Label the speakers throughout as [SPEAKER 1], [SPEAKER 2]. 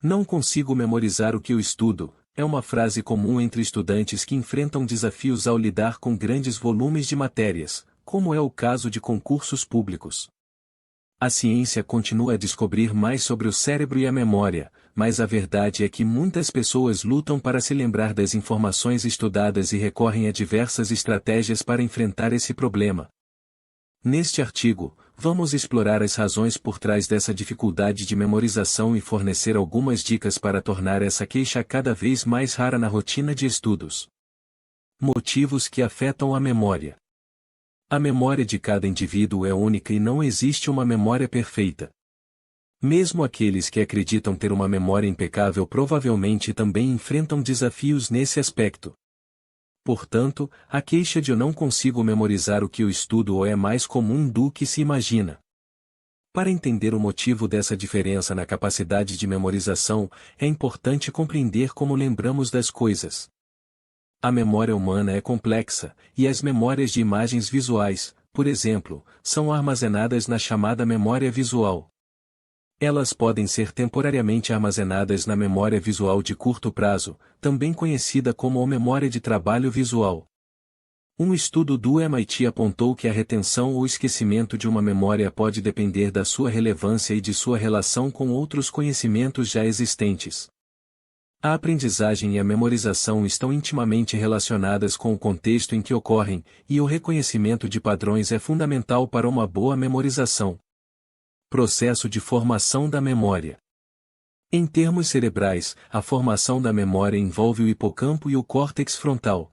[SPEAKER 1] Não consigo memorizar o que eu estudo, é uma frase comum entre estudantes que enfrentam desafios ao lidar com grandes volumes de matérias, como é o caso de concursos públicos. A ciência continua a descobrir mais sobre o cérebro e a memória, mas a verdade é que muitas pessoas lutam para se lembrar das informações estudadas e recorrem a diversas estratégias para enfrentar esse problema. Neste artigo, vamos explorar as razões por trás dessa dificuldade de memorização e fornecer algumas dicas para tornar essa queixa cada vez mais rara na rotina de estudos. Motivos que afetam a memória. A memória de cada indivíduo é única e não existe uma memória perfeita. Mesmo aqueles que acreditam ter uma memória impecável provavelmente também enfrentam desafios nesse aspecto. Portanto, a queixa de eu não consigo memorizar o que eu estudo é mais comum do que se imagina. Para entender o motivo dessa diferença na capacidade de memorização, é importante compreender como lembramos das coisas. A memória humana é complexa, e as memórias de imagens visuais, por exemplo, são armazenadas na chamada memória visual. Elas podem ser temporariamente armazenadas na memória visual de curto prazo, também conhecida como memória de trabalho visual. Um estudo do MIT apontou que a retenção ou esquecimento de uma memória pode depender da sua relevância e de sua relação com outros conhecimentos já existentes. A aprendizagem e a memorização estão intimamente relacionadas com o contexto em que ocorrem, e o reconhecimento de padrões é fundamental para uma boa memorização. Processo de formação da memória. Em termos cerebrais, a formação da memória envolve o hipocampo e o córtex frontal.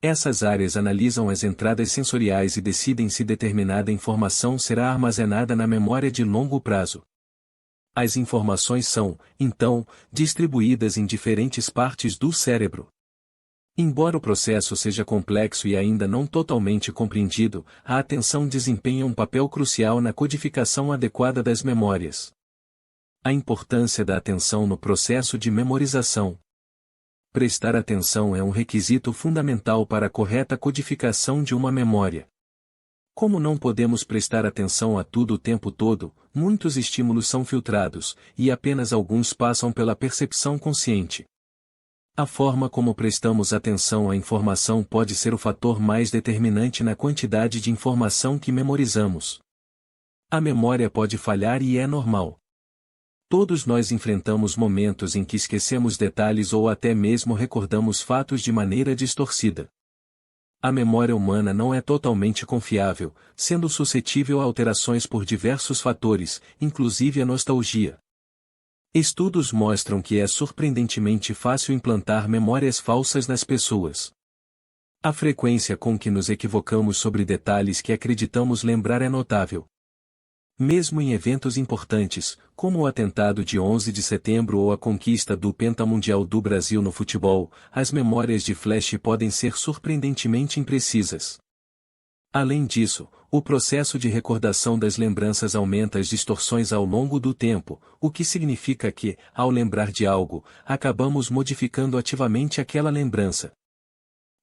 [SPEAKER 1] Essas áreas analisam as entradas sensoriais e decidem se determinada informação será armazenada na memória de longo prazo. As informações são, então, distribuídas em diferentes partes do cérebro. Embora o processo seja complexo e ainda não totalmente compreendido, a atenção desempenha um papel crucial na codificação adequada das memórias. A importância da atenção no processo de memorização. Prestar atenção é um requisito fundamental para a correta codificação de uma memória. Como não podemos prestar atenção a tudo o tempo todo, muitos estímulos são filtrados, e apenas alguns passam pela percepção consciente. A forma como prestamos atenção à informação pode ser o fator mais determinante na quantidade de informação que memorizamos. A memória pode falhar e é normal. Todos nós enfrentamos momentos em que esquecemos detalhes ou até mesmo recordamos fatos de maneira distorcida. A memória humana não é totalmente confiável, sendo suscetível a alterações por diversos fatores, inclusive a nostalgia. Estudos mostram que é surpreendentemente fácil implantar memórias falsas nas pessoas. A frequência com que nos equivocamos sobre detalhes que acreditamos lembrar é notável. Mesmo em eventos importantes, como o atentado de 11 de setembro ou a conquista do pentamundial do Brasil no futebol, as memórias de flash podem ser surpreendentemente imprecisas. Além disso, o processo de recordação das lembranças aumenta as distorções ao longo do tempo, o que significa que, ao lembrar de algo, acabamos modificando ativamente aquela lembrança.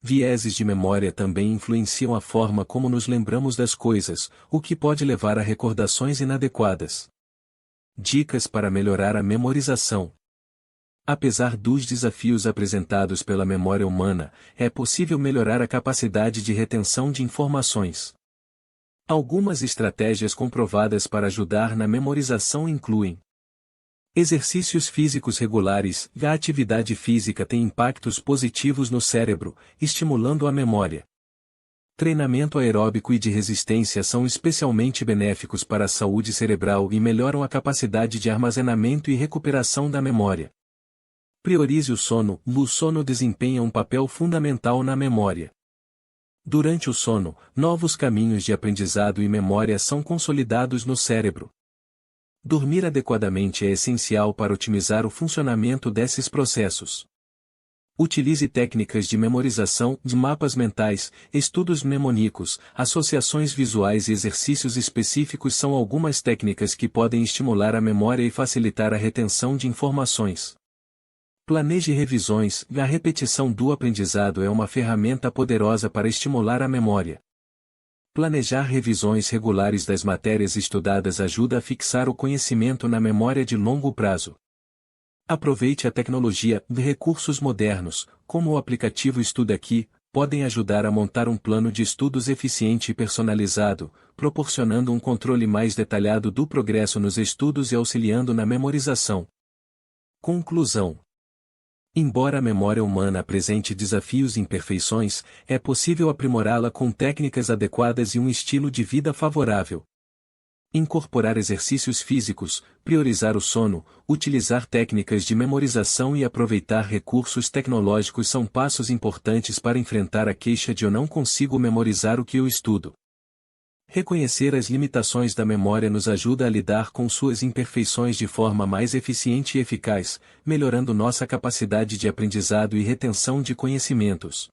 [SPEAKER 1] Vieses de memória também influenciam a forma como nos lembramos das coisas, o que pode levar a recordações inadequadas. Dicas para melhorar a memorização. Apesar dos desafios apresentados pela memória humana, é possível melhorar a capacidade de retenção de informações. Algumas estratégias comprovadas para ajudar na memorização incluem: exercícios físicos regulares. A atividade física tem impactos positivos no cérebro, estimulando a memória. Treinamento aeróbico e de resistência são especialmente benéficos para a saúde cerebral e melhoram a capacidade de armazenamento e recuperação da memória. Priorize o sono. O sono desempenha um papel fundamental na memória. Durante o sono, novos caminhos de aprendizado e memória são consolidados no cérebro. Dormir adequadamente é essencial para otimizar o funcionamento desses processos. Utilize técnicas de memorização, de mapas mentais, estudos mnemônicos, associações visuais e exercícios específicos são algumas técnicas que podem estimular a memória e facilitar a retenção de informações. Planeje revisões. A repetição do aprendizado é uma ferramenta poderosa para estimular a memória. Planejar revisões regulares das matérias estudadas ajuda a fixar o conhecimento na memória de longo prazo. Aproveite a tecnologia e recursos modernos, como o aplicativo Estuda Aqui, podem ajudar a montar um plano de estudos eficiente e personalizado, proporcionando um controle mais detalhado do progresso nos estudos e auxiliando na memorização. Conclusão. Embora a memória humana apresente desafios e imperfeições, é possível aprimorá-la com técnicas adequadas e um estilo de vida favorável. Incorporar exercícios físicos, priorizar o sono, utilizar técnicas de memorização e aproveitar recursos tecnológicos são passos importantes para enfrentar a queixa de eu não consigo memorizar o que eu estudo. Reconhecer as limitações da memória nos ajuda a lidar com suas imperfeições de forma mais eficiente e eficaz, melhorando nossa capacidade de aprendizado e retenção de conhecimentos.